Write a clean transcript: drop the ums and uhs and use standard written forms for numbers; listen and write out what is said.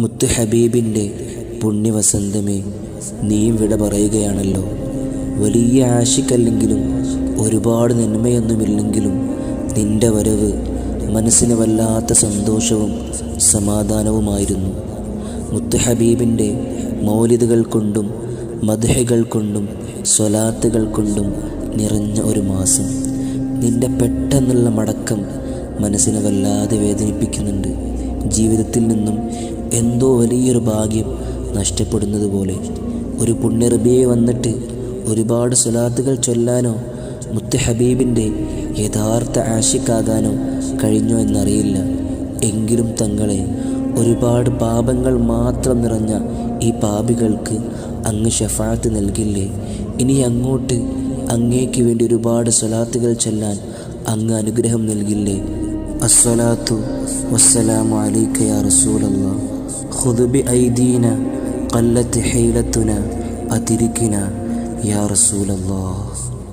മുത്ത് ഹബീബിൻ്റെ പുണ്യവസന്തമേ, നീയും വിട പറയുകയാണല്ലോ. വലിയ ആശിക്കല്ലെങ്കിലും ഒരുപാട് നന്മയൊന്നുമില്ലെങ്കിലും നിന്റെ വരവ് മനസ്സിന് വല്ലാത്ത സന്തോഷവും സമാധാനവുമായിരുന്നു. മുത്ത് ഹബീബിൻ്റെ മൗലിദുകൾ കൊണ്ടും മദ്ഹുകൾ കൊണ്ടും സ്വലാത്തുകൾ കൊണ്ടും നിറഞ്ഞ ഒരു മാസം. നിന്റെ പെട്ടെന്നുള്ള മടക്കം മനസ്സിനെ വല്ലാതെ വേദനിപ്പിക്കുന്നുണ്ട്. ജീവിതത്തിൽ നിന്നും എന്തോ വലിയൊരു ഭാഗ്യം നഷ്ടപ്പെടുന്നത് പോലെ. ഒരു പുണ്യ റബീഅ് വന്നിട്ട് ഒരുപാട് സ്വലാത്തുകൾ ചൊല്ലാനോ മുത്ത് ഹബീബിൻ്റെ യഥാർത്ഥ ആശിക്കാകാനോ കഴിഞ്ഞോ എന്നറിയില്ല. എങ്കിലും തങ്ങളെ, ഒരുപാട് പാപങ്ങൾ മാത്രം നിറഞ്ഞ ഈ പാപികൾക്ക് അങ്ങ് ശഫാഅത്ത് നൽകില്ലേ? ഇനി അങ്ങോട്ട് അങ്ങേക്ക് വേണ്ടി ഒരുപാട് സ്വലാത്തുകൾ ചൊല്ലാൻ അങ്ങ് അനുഗ്രഹം നൽകില്ലേ? അസ്സലാത്തു വസ്സലാമു അലൈക യാ റസൂലല്ലാഹ്. ഖുദ് ബി ഐദീന ഖല്ലത്ത് ഹൈലത്തുന അതിരിക്കിന യാ റസൂലല്ലാഹ്.